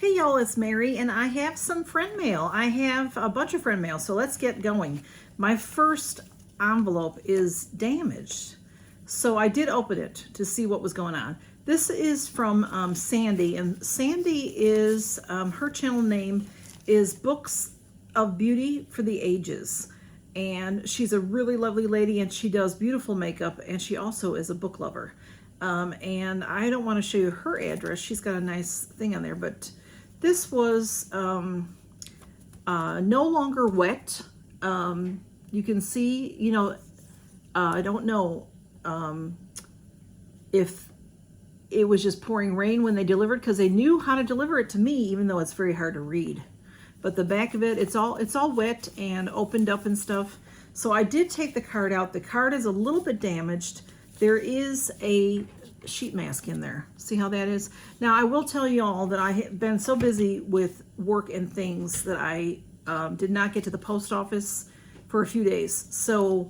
Hey y'all, it's Mary and I have some friend mail. I have a bunch of friend mail, so let's get going. My first envelope is damaged, so I did open it to see what was going on. This is from Sandy, and Sandy is, her channel name is Books of Beauty for the Ages. And she's a really lovely lady and she does beautiful makeup, and she also is a book lover. And I don't want to show you her address. She's got a nice thing on there, but this was no longer wet. You can see, you know, I don't know if it was just pouring rain when they delivered, because they knew how to deliver it to me, even though it's very hard to read. But the back of it, it's all wet and opened up and stuff. So I did take the card out. The card is a little bit damaged. There is a sheet mask in there. See how that is? Now I will tell you all that I have been so busy with work and things that I did not get to the post office for a few days. So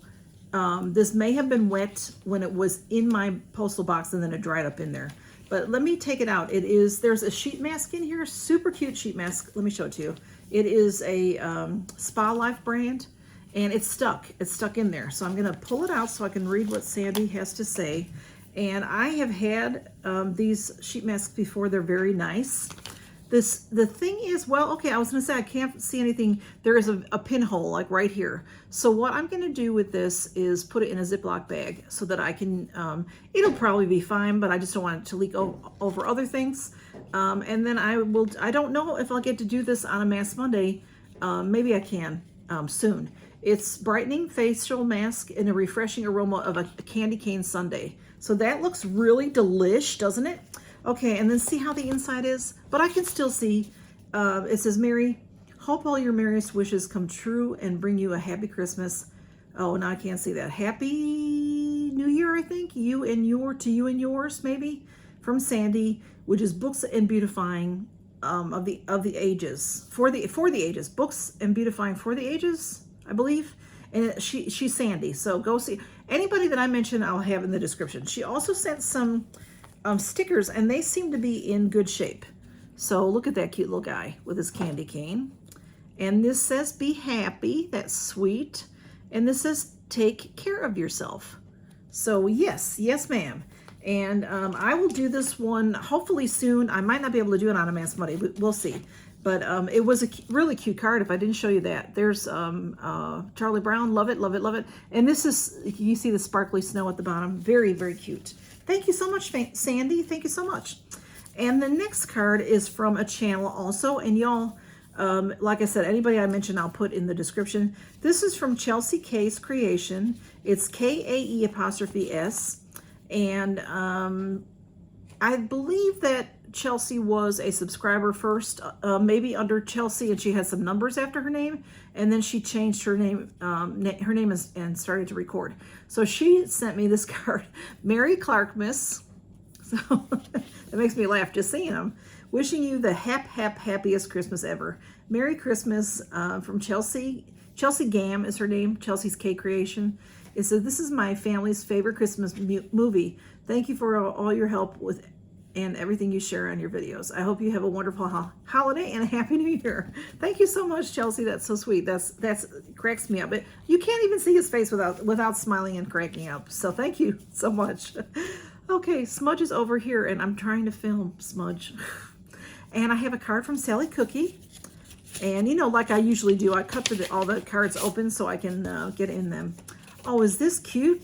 this may have been wet when it was in my postal box and then it dried up in there. But let me take it out. There's a sheet mask in here, super cute sheet mask. Let me show it to you. It is a Spa Life brand, and it's stuck in there. So I'm gonna pull it out so I can read what Sandy has to say. And I have had these sheet masks before. They're very nice. The thing is, well, okay, I was gonna say I can't see anything. There is a pinhole like right here. So what I'm gonna do with this is put it in a Ziploc bag so that I can, it'll probably be fine, but I just don't want it to leak over other things. And then I don't know if I'll get to do this on a Mask Monday. Maybe I can soon. It's brightening facial mask in a refreshing aroma of a candy cane sundae. So that looks really delish, doesn't it? Okay, and then see how the inside is? But I can still see, it says, Mary, hope all your merriest wishes come true and bring you a happy Christmas. Oh, now I can't see that. Happy New Year, I think. To you and yours, maybe. From Sandy, which is Books and Beautifying of the Ages. For the ages. Books and Beautifying for the Ages, I believe. And she's Sandy, so go see. Anybody that I mention, I'll have in the description. She also sent some stickers, and they seem to be in good shape. So look at that cute little guy with his candy cane. And this says, be happy. That's sweet. And this says, take care of yourself. So yes, ma'am. And I will do this one hopefully soon. I might not be able to do it on a Mask Monday, but we'll see. But it was a really cute card if I didn't show you that. There's Charlie Brown, love it, love it, love it. And this is, you see the sparkly snow at the bottom. Very, very cute. Thank you so much, Sandy. Thank you so much. And the next card is from a channel also. And y'all, like I said, anybody I mentioned, I'll put in the description. This is from Chelsea K's Creation. It's KAE''S. And I believe that Chelsea was a subscriber first, maybe under Chelsea, and she had some numbers after her name, and then she changed her name, and started to record. So she sent me this card, Mary Clarkmas. So that makes me laugh just seeing them. Wishing you the happiest Christmas ever. Merry Christmas from Chelsea. Chelsea Gam is her name. Chelsea's K Creation. It says, this is my family's favorite Christmas movie. Thank you for all your help with and everything you share on your videos. I hope you have a wonderful holiday and a happy New Year. Thank you so much, Chelsea. That's so sweet. That's cracks me up. But you can't even see his face without smiling and cracking up. So thank you so much. Okay, Smudge is over here, and I'm trying to film Smudge. And I have a card from Sally Cookie. And you know, like I usually do, I cut all the cards open so I can get in them. Oh, is this cute?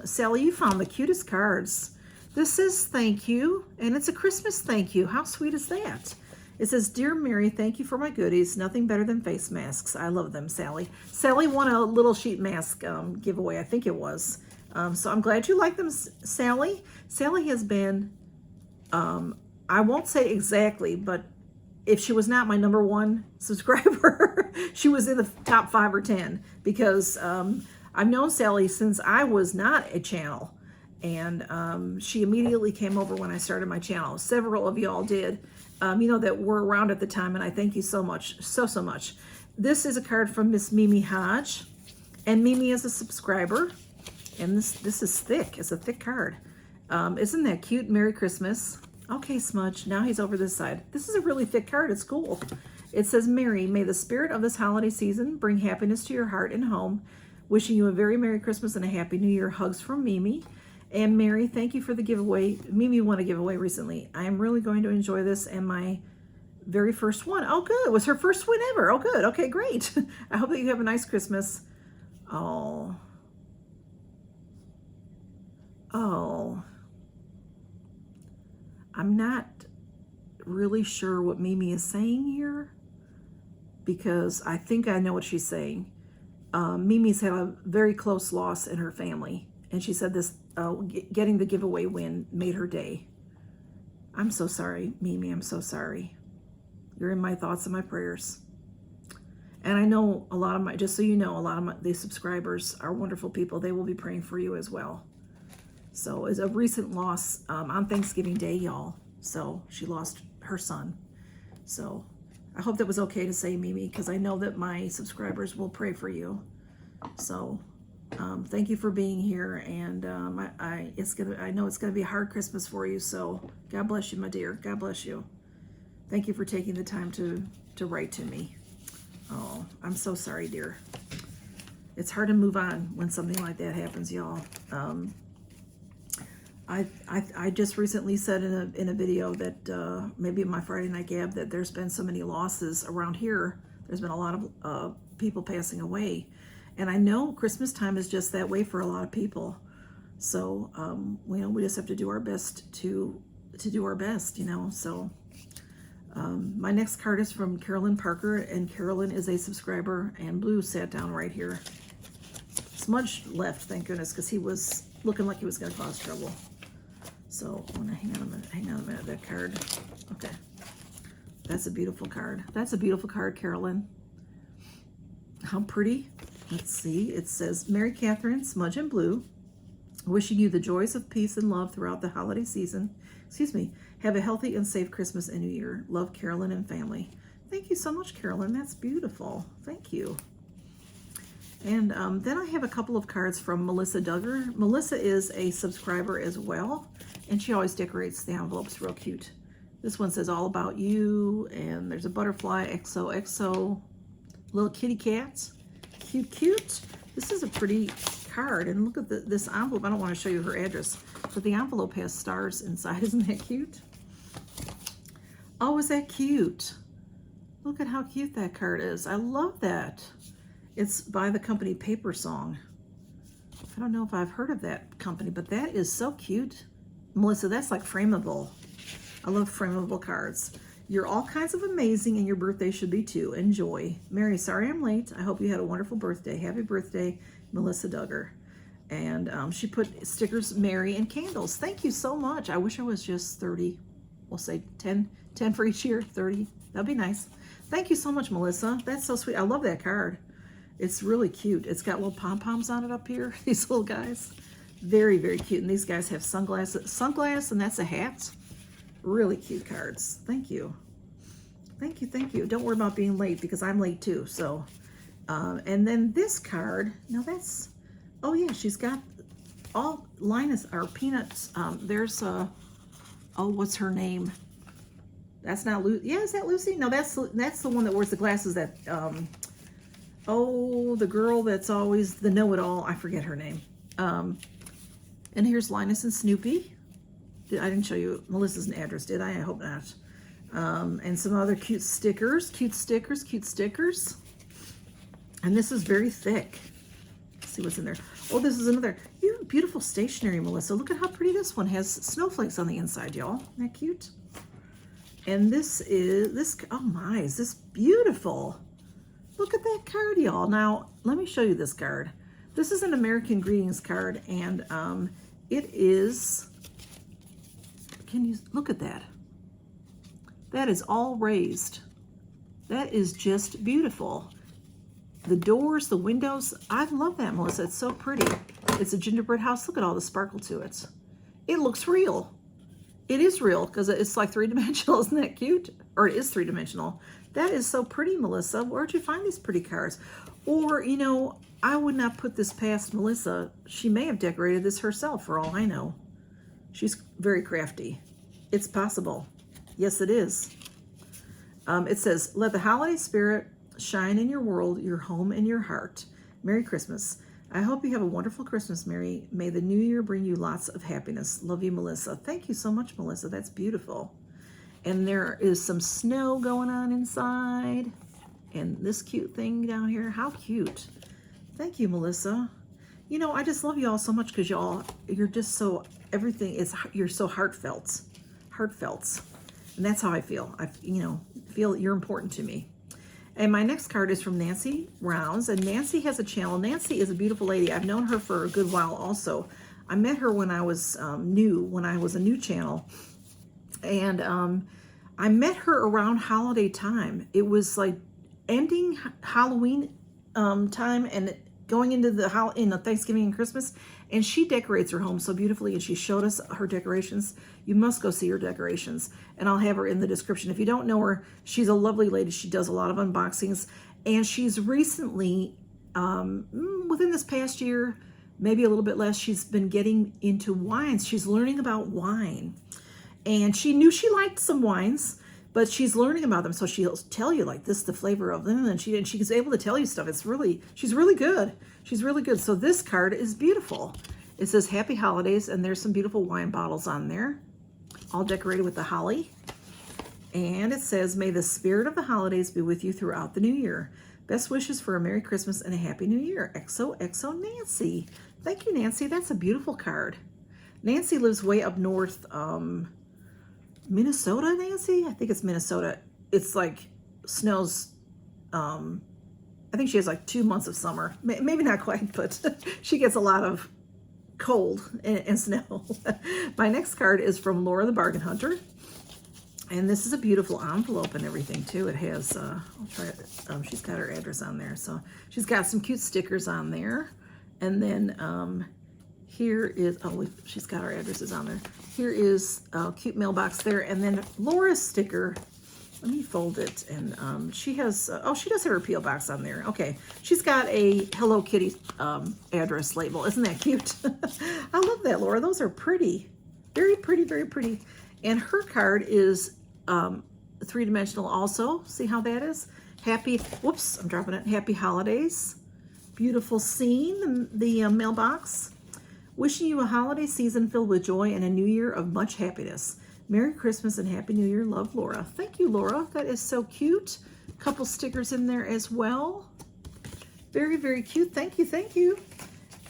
Sally, you found the cutest cards. This says thank you, and it's a Christmas thank you. How sweet is that? It says, Dear Mary, thank you for my goodies. Nothing better than face masks. I love them, Sally. Sally won a little sheet mask giveaway, I think it was. So I'm glad you like them, Sally. Sally has been, I won't say exactly, but if she was not my #1 subscriber, she was in the top 5 or 10, because I've known Sally since I was not a channel. And she immediately came over when I started my channel. Several of y'all did, you know, that were around at the time, and I thank you so much, so much. This is a card from Miss Mimi Hodge, and Mimi is a subscriber, and this is thick. It's a thick card. Isn't that cute? Merry Christmas. Okay, Smudge, now he's over this side. This is a really thick card. It's cool. It says, Mary, may the spirit of this holiday season bring happiness to your heart and home. Wishing you a very Merry Christmas and a Happy New Year. Hugs from Mimi. And Mary, thank you for the giveaway. Mimi won a giveaway recently. I am really going to enjoy this and my very first one. Oh, good. It was her first win ever. Oh, good. Okay, great. I hope that you have a nice Christmas. Oh. Oh. I'm not really sure what Mimi is saying here because I think I know what she's saying. Mimi's had a very close loss in her family, and she said this getting the giveaway win made her day. I'm so sorry, Mimi. I'm so sorry. You're in my thoughts and my prayers. And I know a lot of my, just so you know, a lot of these subscribers are wonderful people. They will be praying for you as well. So it's a recent loss on Thanksgiving Day, y'all. So she lost her son. So I hope that was okay to say, Mimi, because I know that my subscribers will pray for you. So thank you for being here, and I know it's gonna be a hard Christmas for you. So God bless you, my dear. God bless you. Thank you for taking the time to write to me. Oh, I'm so sorry, dear. It's hard to move on when something like that happens, y'all. I just recently said in a video that maybe in my Friday Night Gab that there's been so many losses around here. There's been a lot of people passing away, and I know Christmas time is just that way for a lot of people. So we just have to do our best to do our best, So my next card is from Carolyn Parker, and Carolyn is a subscriber, and Blue sat down right here. Smudge left, thank goodness, because he was looking like he was going to cause trouble. So I'm gonna hang on a minute, that card. Okay. That's a beautiful card. That's a beautiful card, Carolyn. How pretty. Let's see. It says, Mary Catherine, Smudge and Blue, wishing you the joys of peace and love throughout the holiday season. Excuse me. Have a healthy and safe Christmas and New Year. Love, Carolyn and family. Thank you so much, Carolyn. That's beautiful. Thank you. And then I have a couple of cards from Melissa Duggar. Melissa is a subscriber as well, and she always decorates the envelopes real cute. This one says all about you, and there's a butterfly, XOXO, little kitty cats. Cute, cute. This is a pretty card, and look at this envelope. I don't want to show you her address, but the envelope has stars inside. Isn't that cute? Oh, is that cute? Look at how cute that card is. I love that. It's by the company Paper Song. I don't know if I've heard of that company, but that is so cute. Melissa, that's like frameable. I love frameable cards. You're all kinds of amazing, and your birthday should be too. Enjoy. Mary, sorry I'm late. I hope you had a wonderful birthday. Happy birthday, Melissa Duggar. And she put stickers, Mary, and candles. Thank you so much. I wish I was just 30. We'll say 10 for each year, 30. That'd be nice. Thank you so much, Melissa. That's so sweet. I love that card. It's really cute. It's got little pom-poms on it up here, these little guys. Very, very cute. And these guys have sunglasses, and that's a hat. Really cute cards. Thank you. Thank you, thank you. Don't worry about being late, because I'm late too. So, and then this card, now that's, oh yeah, she's got all Linus, or Peanuts. There's, oh, what's her name? That's not Lucy. Yeah, is that Lucy? No, that's the one that wears the glasses that, oh, the girl that's always the know-it-all. I forget her name. And here's Linus and Snoopy. I didn't show you Melissa's address, did I? I hope not. And some other cute stickers. Cute stickers, cute stickers. And this is very thick. Let's see what's in there. Oh, this is another. You have beautiful stationery, Melissa. Look at how pretty this one has snowflakes on the inside, y'all. Isn't that cute? And this is, oh my, is this beautiful? Look at that card, y'all. Now, let me show you this card. This is an American Greetings card, and it is, can you look at that? That is all raised. That is just beautiful. The doors, the windows, I love that, Melissa. It's so pretty. It's a gingerbread house. Look at all the sparkle to it. It looks real. It is real because it's like three-dimensional. Isn't that cute? Or it is three-dimensional. That is so pretty, Melissa. Where'd you find these pretty cards? Or, you know, I would not put this past Melissa. She may have decorated this herself, for all I know. She's very crafty. It's possible. Yes, it is. It says, let the holiday spirit shine in your world, your home, and your heart. Merry Christmas. I hope you have a wonderful Christmas, Mary. May the new year bring you lots of happiness. Love you, Melissa. Thank you so much, Melissa. That's beautiful. And there is some snow going on inside. And this cute thing down here. How cute. Thank you, Melissa. You know, I just love you all so much because you're just so, everything is, you're so heartfelt. And that's how I feel. I feel you're important to me. And my next card is from Nancy Rounds. And Nancy has a channel. Nancy is a beautiful lady. I've known her for a good while also. I met her when I was when I was a new channel. And I met her around holiday time. It was like ending Halloween time and going into the Thanksgiving and Christmas, and she decorates her home so beautifully, and she showed us her decorations. You must go see her decorations, and I'll have her in the description. If you don't know her, she's a lovely lady. She does a lot of unboxings, and she's recently, within this past year, maybe a little bit less, she's been getting into wines. She's learning about wine, and she knew she liked some wines, but she's learning about them, so she'll tell you like this, the flavor of them, and she's able to tell you stuff. She's really good. She's really good. So this card is beautiful. It says Happy Holidays, and there's some beautiful wine bottles on there, all decorated with the holly. And it says, may the spirit of the holidays be with you throughout the new year. Best wishes for a Merry Christmas and a Happy New Year. XOXO Nancy. Thank you, Nancy. That's a beautiful card. Nancy lives way up north, Minnesota, Nancy? I think it's Minnesota. It's like snows. I think she has like 2 months of summer. Maybe not quite, but she gets a lot of cold and snow. My next card is from Laura the Bargain Hunter. And this is a beautiful envelope and everything too. It has, I'll try it. She's got her address on there. So she's got some cute stickers on there. And then here is, she's got our addresses on there. Here is a cute mailbox there. And then Laura's sticker, let me fold it. And she has, she does have her P.O. box on there. Okay. She's got a Hello Kitty address label. Isn't that cute? I love that, Laura. Those are pretty. Very pretty, very pretty. And her card is three-dimensional also. See how that is? Whoops, I'm dropping it. Happy Holidays. Beautiful scene, the mailbox. Wishing you a holiday season filled with joy and a new year of much happiness. Merry Christmas and Happy New Year. Love, Laura. Thank you, Laura. That is so cute. Couple stickers in there as well. Very, very cute. Thank you, thank you.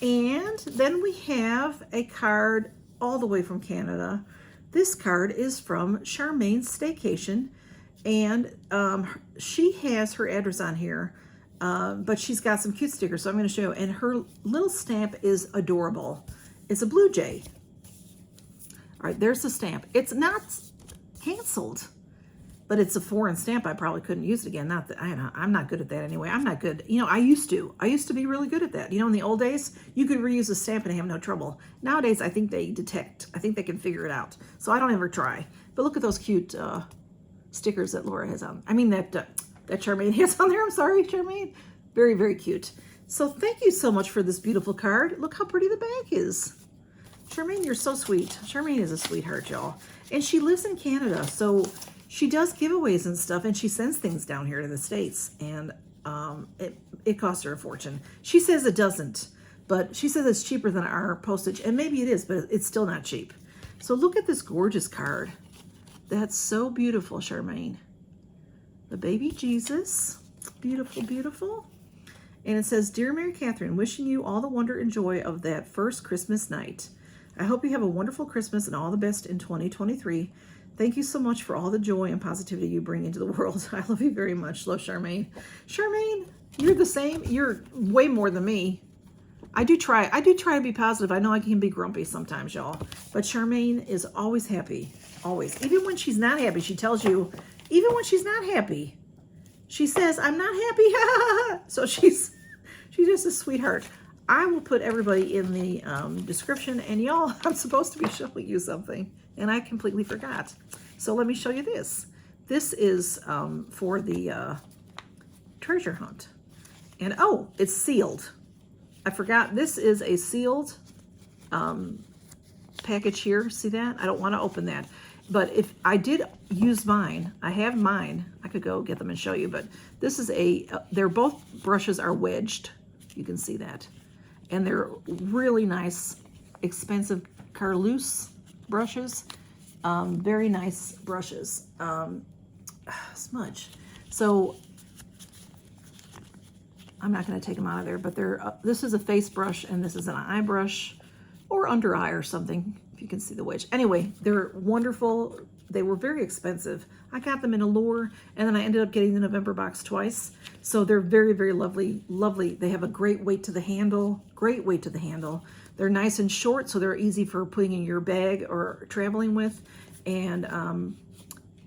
And then we have a card all the way from Canada. This card is from Charmaine's Staycation, and she has her address on here, but she's got some cute stickers, so I'm going to show you. And her little stamp is adorable. It's a blue jay. All right, there's the stamp. It's not canceled, but it's a foreign stamp. I probably couldn't use it again. Not that I'm not good at that anyway. I'm not good. You know, I used to be really good at that. You know, in the old days, you could reuse a stamp and have no trouble. Nowadays, I think they detect. I think they can figure it out. So I don't ever try. But look at those cute stickers that Laura has on. I mean that Charmaine has on there. I'm sorry, Charmaine. Very, very cute. So thank you so much for this beautiful card. Look how pretty the back is. Charmaine, you're so sweet. Charmaine is a sweetheart, y'all. And she lives in Canada, so she does giveaways and stuff, and she sends things down here to the States, and it costs her a fortune. She says it doesn't, but she says it's cheaper than our postage, and maybe it is, but it's still not cheap. So look at this gorgeous card. That's so beautiful, Charmaine. The baby Jesus. Beautiful, beautiful. And it says, Dear Mary Catherine, wishing you all the wonder and joy of that first Christmas night. I hope you have a wonderful Christmas and all the best in 2023. Thank you so much for all the joy and positivity you bring into the world. I love you very much. Love, Charmaine. Charmaine, you're the same. You're way more than me. I do try to be positive. I know I can be grumpy sometimes, y'all. But Charmaine is always happy. Always. Even when she's not happy, she tells you, even when she's not happy, she says, I'm not happy. So she's just a sweetheart. I will put everybody in the description. And y'all, I'm supposed to be showing you something, and I completely forgot. So let me show you this. This is for the treasure hunt. And oh, it's sealed. I forgot. This is a sealed package here. See that? I don't want to open that. But if I did use mine, I have mine. I could go get them and show you, but this is they're both brushes are wedged. You can see that. And they're really nice, expensive Carloose brushes. Very nice brushes. Smudge. So I'm not going to take them out of there, but this is a face brush and this is an eye brush or under eye or something, if you can see the wedge. Anyway, they're wonderful. They were very expensive. I got them in Allure, and then I ended up getting the November box twice. So they're very, very lovely, lovely. They have a great weight to the handle, great weight to the handle. They're nice and short, so they're easy for putting in your bag or traveling with, and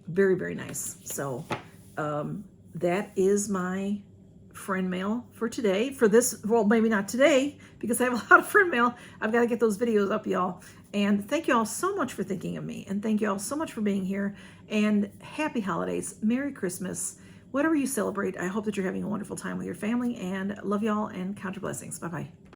very, very nice. So that is my friend mail for today. For this, well, maybe not today, because I have a lot of friend mail. I've got to get those videos up, y'all. And thank you all so much for thinking of me. And thank you all so much for being here. And happy holidays. Merry Christmas. Whatever you celebrate, I hope that you're having a wonderful time with your family. And love y'all and count your blessings. Bye-bye.